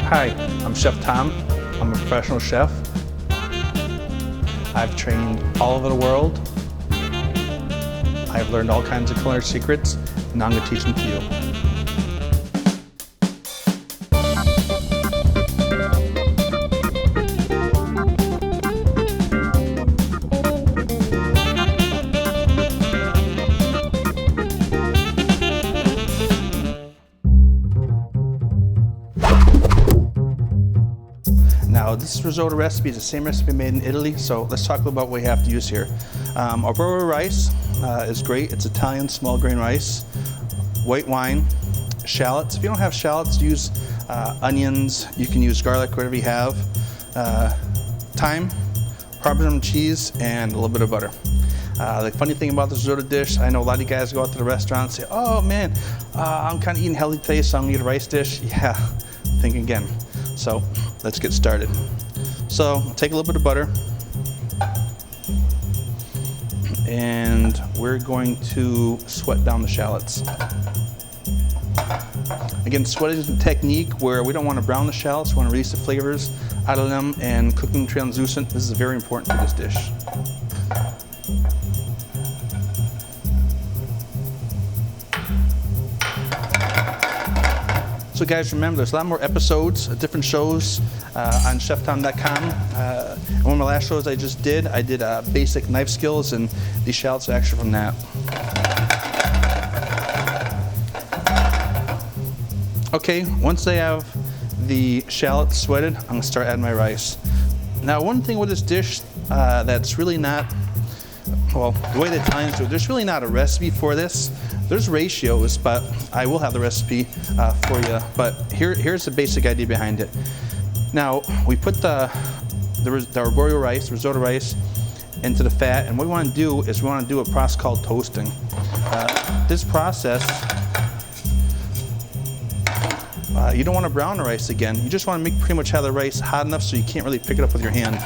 Hi, I'm Chef Tomm. I'm a professional chef. I've trained all over the world. I've learned all kinds of culinary secrets, and now I'm going to teach them to you. Now, this risotto recipe is the same recipe made in Italy, so let's talk about what we have to use here. Arborio rice is great. It's Italian small grain rice. White wine, shallots. If you don't have shallots, use onions. You can use garlic, whatever you have. Thyme, Parmesan cheese, and a little bit of butter. The funny thing about this risotto dish, I know a lot of you guys go out to the restaurant and say, oh man, I'm kind of eating healthy today, so I'm gonna eat a rice dish. Yeah, think again. So let's get started. So take a little bit of butter, and we're going to sweat down the shallots. Again, sweating is a technique where we don't want to brown the shallots, we want to release the flavors out of them and cook them translucent. This is very important for this dish. So guys, remember, there's a lot more episodes of different shows on cheftomm.com. One of my last shows I did basic knife skills, and these shallots are actually from that. Okay, once I have the shallots sweated, I'm gonna start adding my rice. Now, one thing with this dish that's really not, well, the way the Italians do it, there's really not a recipe for this. There's ratios, but I will have the recipe for you. But here's the basic idea behind it. Now, we put the arborio rice, risotto rice, into the fat, and what we want to do is we want to do a process called toasting. This process, you don't want to brown the rice again. You just want to pretty much have the rice hot enough so you can't really pick it up with your hand.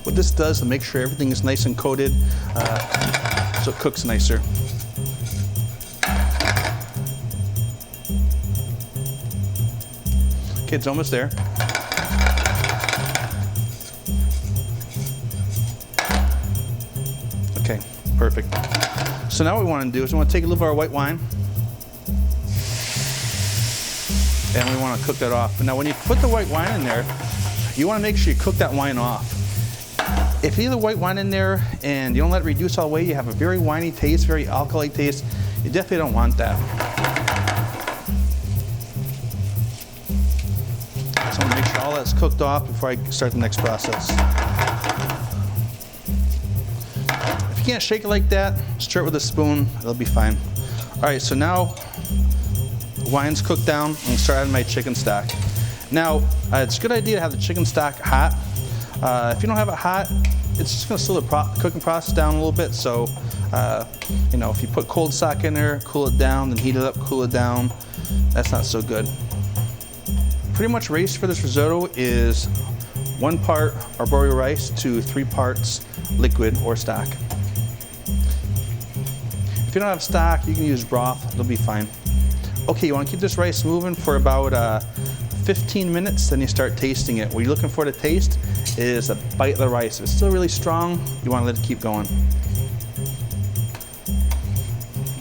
What this does to make sure everything is nice and coated so it cooks nicer. Okay, it's almost there. Okay, perfect. So now what we want to do is we want to take a little bit of our white wine and we want to cook that off. Now when you put the white wine in there, you want to make sure you cook that wine off. If you leave the white wine in there and you don't let it reduce all the way, you have a very winey taste, very alcoholic taste. You definitely don't want that. So I'm going to make sure all that's cooked off before I start the next process. If you can't shake it like that, stir it with a spoon, it'll be fine. All right, so now the wine's cooked down. I'm going to start adding my chicken stock. Now, it's a good idea to have the chicken stock hot. If you don't have it hot, it's just going to slow the cooking process down a little bit. So, you know, if you put cold stock in there, cool it down, then heat it up, cool it down, that's not so good. Pretty much ratio for this risotto is 1 part arborio rice to 3 parts liquid or stock. If you don't have stock, you can use broth, it'll be fine. Okay, you want to keep this rice moving for about 15 minutes, then you start tasting it. What you're looking for to taste is a bite of the rice. If it's still really strong, you want to let it keep going.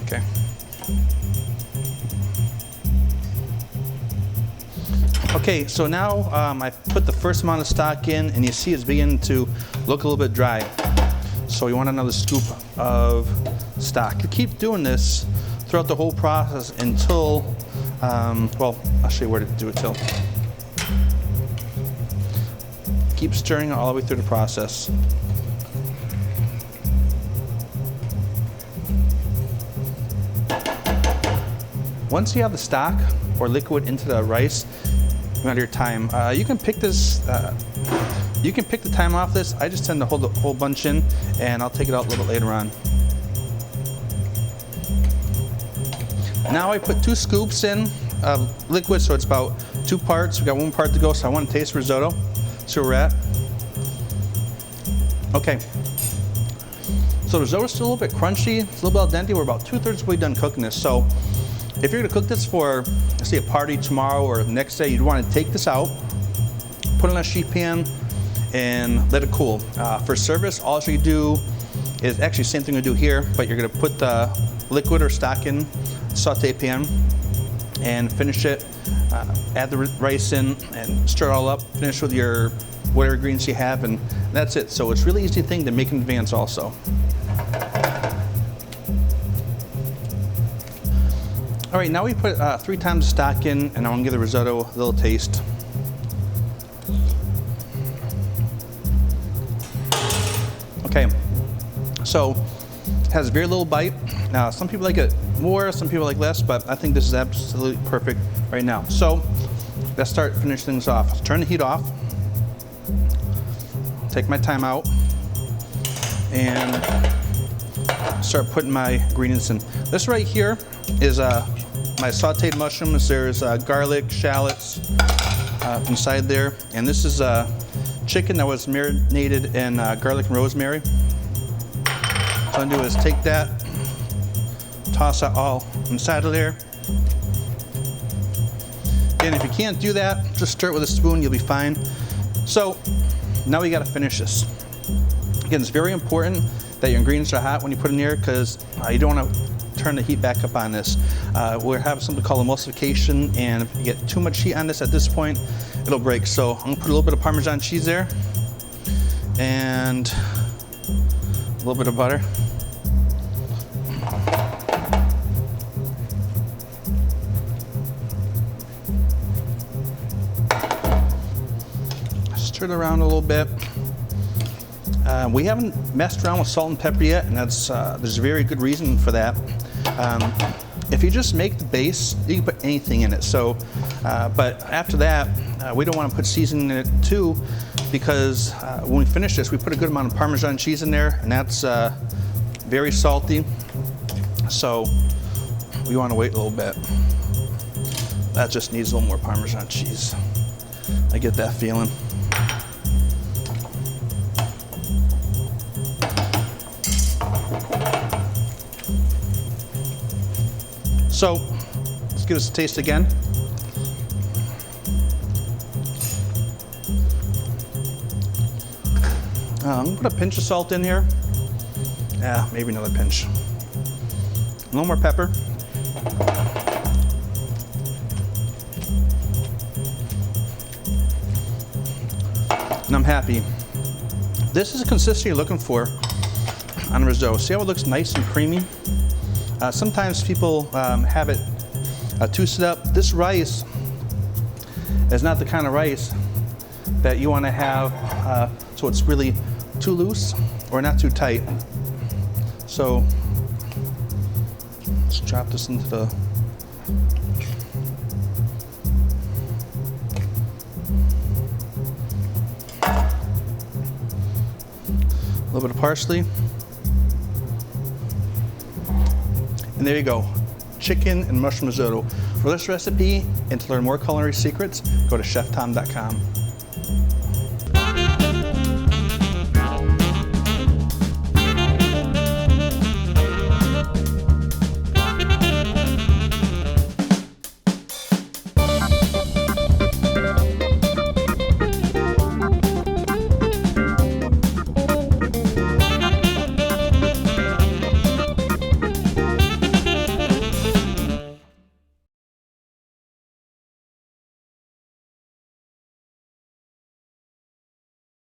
Okay. Okay, so now I put the first amount of stock in, and you see it's beginning to look a little bit dry. So you want another scoop of stock. You keep doing this throughout the whole process until, well, I'll show you where to do it till. Keep stirring all the way through the process. Once you have the stock or liquid into the rice, you want your thyme. You can pick this. You can pick the thyme off this. I just tend to hold the whole bunch in, and I'll take it out a little bit later on. Now I put 2 scoops in of liquid, so it's about 2 parts. We got 1 part to go, so I want to taste risotto. See where we're at. Okay. So So the risotto's still a little bit crunchy. It's a little bit al dente. We're about 2/3 of the way done cooking this. So if you're gonna cook this for, let's say, a party tomorrow or the next day, you'd wanna take this out, put it in a sheet pan, and let it cool. For service, all you do is actually the same thing we do here, but you're gonna put the liquid or stock in saute pan and finish it. Add the rice in and stir it all up. Finish with your whatever ingredients you have, and that's it. So it's a really easy thing to make in advance also. All right, now we put 3 times the stock in, and I want to give the risotto a little taste. Okay, so it has very little bite. Now, some people like it more, some people like less, but I think this is absolutely perfect right now. So let's start finish things off. Turn the heat off. Take my time out and start putting my ingredients in. This right here is my sauteed mushrooms. There's garlic, shallots inside there, and this is chicken that was marinated in garlic and rosemary. So what I'm gonna do is take that, toss it all inside of there. And if you can't do that, just stir it with a spoon, you'll be fine. So now we gotta finish this. Again, it's very important that your ingredients are hot when you put in there, because you don't wanna turn the heat back up on this. We're having something called emulsification, and if you get too much heat on this at this point, it'll break. So I'm gonna put a little bit of Parmesan cheese there, and a little bit of butter. Stir it around a little bit. We haven't messed around with salt and pepper yet, and that's there's a very good reason for that. If you just make the base, you can put anything in it. So, but after that, we don't want to put seasoning in it too, because when we finish this, we put a good amount of Parmesan cheese in there, and that's very salty. So we want to wait a little bit. That just needs a little more Parmesan cheese. I get that feeling. So let's give us a taste again. I'm gonna put a pinch of salt in here. Yeah, maybe another pinch. A little more pepper. And I'm happy. This is the consistency you're looking for on a risotto. See how it looks nice and creamy? Sometimes people have it toasted up. This rice is not the kind of rice that you want to have so it's really too loose or not too tight. So let's drop this into the a little bit of parsley. And there you go, chicken and mushroom risotto. For this recipe and to learn more culinary secrets, go to cheftomm.com.